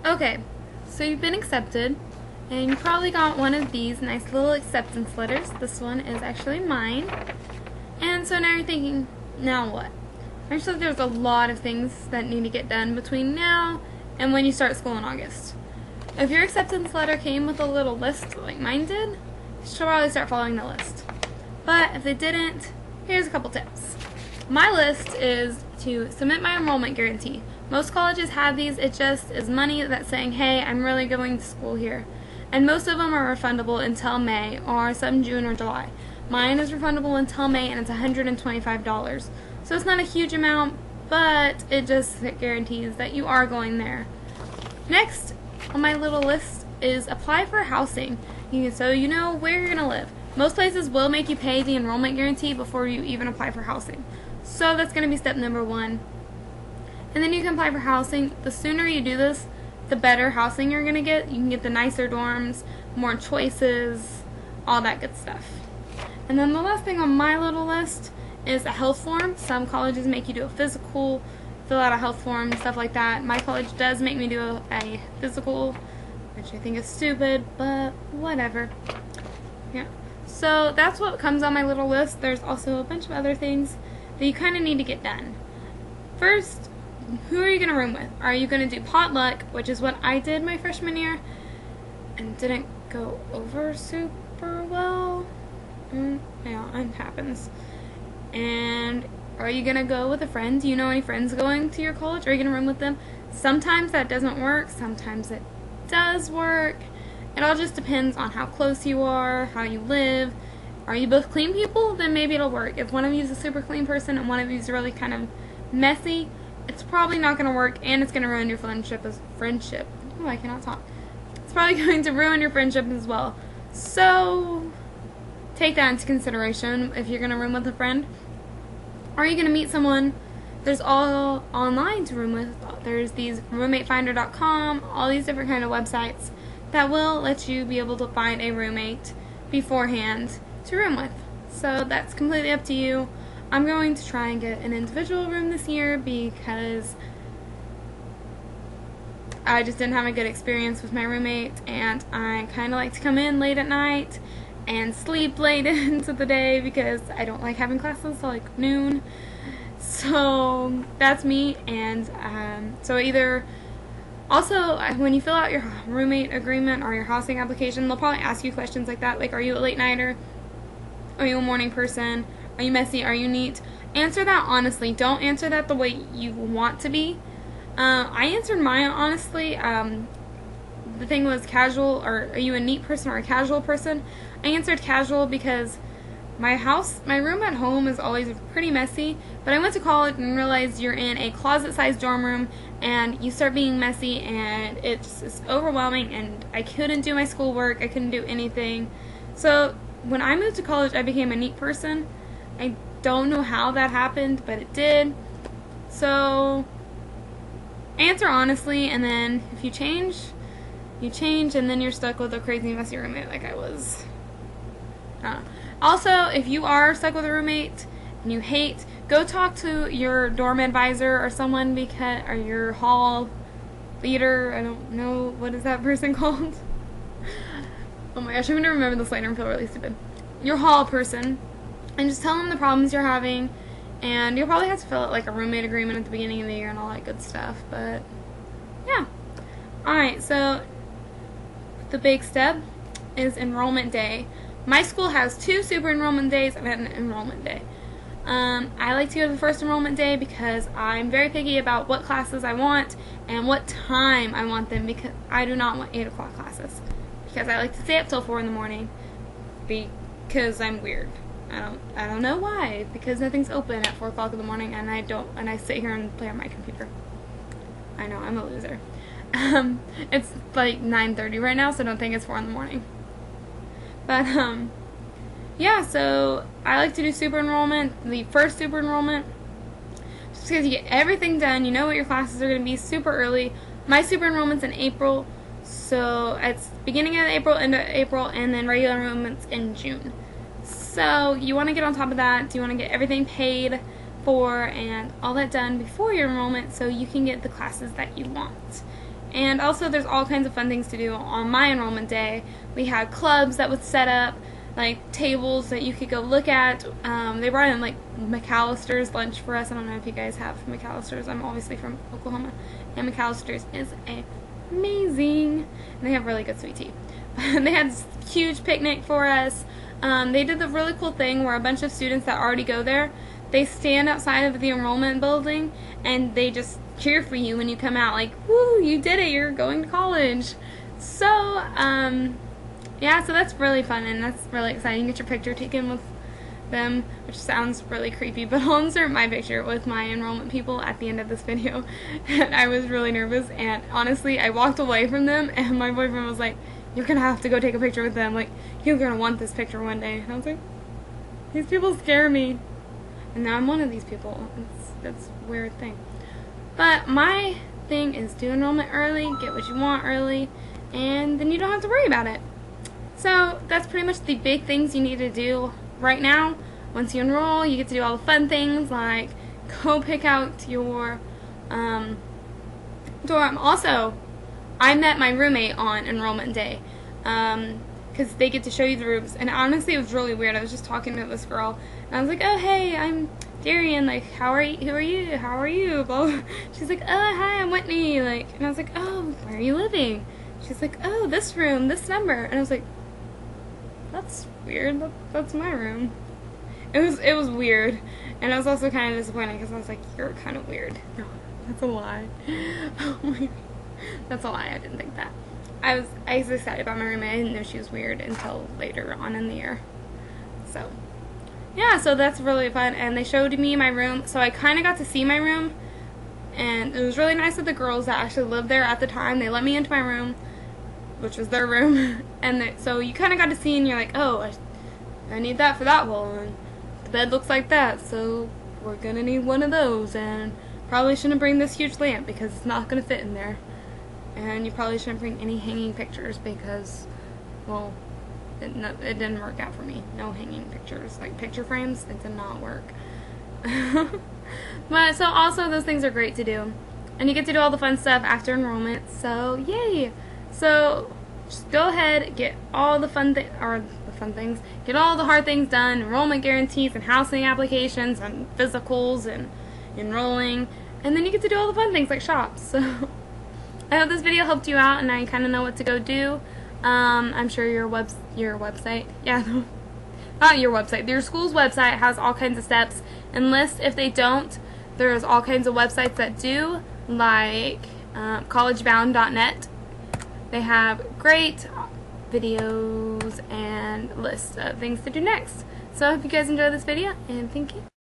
Okay, so you've been accepted, and you probably got one of these nice little acceptance letters. This one is actually mine. And so now you're thinking, now what? Actually, there's a lot of things that need to get done between now and when you start school in August. If your acceptance letter came with a little list like mine did, you should probably start following the list. But if they didn't, here's a couple tips. My list is to submit my enrollment guarantee. Most colleges have these. It just is money that's saying, hey, I'm really going to school here. And most of them are refundable until May or some June or July. Mine is refundable until May and it's $125. So it's not a huge amount, but it just guarantees that you are going there. Next on my little list is apply for housing. So you know where you're going to live. Most places will make you pay the enrollment guarantee before you even apply for housing. So that's going to be step number 1. And then you can apply for housing. The sooner you do this, the better housing you're going to get. You can get the nicer dorms, more choices, all that good stuff. And then the last thing on my little list is a health form. Some colleges make you do a physical, fill out a health form, stuff like that. My college does make me do a physical, which I think is stupid, but whatever. Yeah. So that's what comes on my little list. There's also a bunch of other things that you kind of need to get done. First, who are you going to room with? Are you going to do potluck, which is what I did my freshman year, and didn't go over super well? Yeah, it happens. And are you going to go with a friend? Do you know any friends going to your college? Are you going to room with them? Sometimes that doesn't work. Sometimes it does work. It all just depends on how close you are, how you live. Are you both clean people? Then maybe it'll work. If one of you is a super clean person and one of you is really kind of messy, it's probably not going to work, and it's going to ruin your friendship. Oh, I cannot talk. It's probably going to ruin your friendship as well. So take that into consideration if you're going to room with a friend. Are you going to meet someone? There's all online to room with. There's these roommatefinder.com, all these different kind of websites that will let you be able to find a roommate beforehand to room with. So that's completely up to you. I'm going to try and get an individual room this year because I just didn't have a good experience with my roommate, and I kind of like to come in late at night and sleep late into the day because I don't like having classes till like noon. So that's me. And so either also when you fill out your roommate agreement or your housing application, they'll probably ask you questions like that, like, are you a late nighter? Are you a morning person? Are you messy? Are you neat? Answer that honestly. Don't answer that the way you want to be. I answered mine honestly. The thing was casual, or are you a neat person or a casual person? I answered casual because my room at home is always pretty messy, but I went to college and realized you're in a closet-sized dorm room and you start being messy and it's just overwhelming, and I couldn't do my schoolwork, I couldn't do anything. So when I moved to college, I became a neat person. I don't know how that happened, but it did. So answer honestly, and then if you change, you change, and then you're stuck with a crazy messy roommate like I was. Also, if you are stuck with a roommate and you hate, go talk to your dorm advisor or someone, or your hall leader. I don't know, what is that person called? Oh my gosh, I'm going to remember this later and feel really stupid. Your hall person. And just tell them the problems you're having, and you'll probably have to fill out like a roommate agreement at the beginning of the year and all that good stuff, but yeah. Alright, so the big step is enrollment day. My school has 2 super enrollment days and an enrollment day. I like to go to the first enrollment day because I'm very picky about what classes I want and what time I want them, because I do not want 8 o'clock classes, because I like to stay up till 4 in the morning because I'm weird. I don't know why, because nothing's open at 4 o'clock in the morning, and I sit here and play on my computer. I know, I'm a loser. It's like 9:30 right now, so don't think it's 4 in the morning. But, yeah, so I like to do super enrollment, the first super enrollment, just because you get everything done, you know what your classes are going to be super early. My super enrollment's in April, so it's beginning of April, end of April, and then regular enrollment's in June. So you want to get on top of that. You want to get everything paid for and all that done before your enrollment so you can get the classes that you want. And also there's all kinds of fun things to do on my enrollment day. We had clubs that would set up, like tables that you could go look at. They brought in like McAllister's lunch for us. I don't know if you guys have McAllister's. I'm obviously from Oklahoma, and McAllister's is amazing. And they have really good sweet tea. They had this huge picnic for us. They did the really cool thing where a bunch of students that already go there, they stand outside of the enrollment building and they just cheer for you when you come out, like, woo, you did it, you're going to college. So, yeah, so that's really fun and that's really exciting. You get your picture taken with them, which sounds really creepy, but I'll insert my picture with my enrollment people at the end of this video. And I was really nervous, and honestly, I walked away from them, and my boyfriend was like, you're gonna have to go take a picture with them, like, you're gonna want this picture one day. And I was like, these people scare me. And now I'm one of these people. That's a weird thing. But my thing is do enrollment early, get what you want early, and then you don't have to worry about it. So that's pretty much the big things you need to do right now. Once you enroll, you get to do all the fun things like go pick out your dorm. Also, I met my roommate on enrollment day because they get to show you the rooms, and honestly it was really weird. I was just talking to this girl and I was like, oh hey, I'm Darian, like, who are you, blah. She's like, oh hi, I'm Whitney, like, and I was like, oh, where are you living? She's like, oh, this room, this number. And I was like, that's weird, that's my room. It was weird, and I was also kind of disappointed because I was like, you're kind of weird. No, that's a lie. Oh my God. That's a lie, I didn't think that. I was excited about my roommate. I didn't know she was weird until later on in the year. So, yeah, so that's really fun, and they showed me my room, so I kind of got to see my room, and it was really nice of the girls that actually lived there at the time. They let me into my room, which was their room, and so you kind of got to see, and you're like, oh, I need that for that wall, and the bed looks like that, so we're gonna need one of those, and probably shouldn't bring this huge lamp because it's not gonna fit in there, and you probably shouldn't bring any hanging pictures because, well, it didn't work out for me. No hanging pictures, like picture frames, it did not work. But so also those things are great to do, and you get to do all the fun stuff after enrollment, so yay. So just go ahead, get all the fun things, get all the hard things done, enrollment guarantees and housing applications and physicals and enrolling, and then you get to do all the fun things like shops. So I hope this video helped you out and I kind of know what to go do. I'm sure your website, yeah, not your website, your school's website has all kinds of steps and lists. If they don't, there's all kinds of websites that do, like collegebound.net. They have great videos and lists of things to do next. So I hope you guys enjoyed this video, and thank you.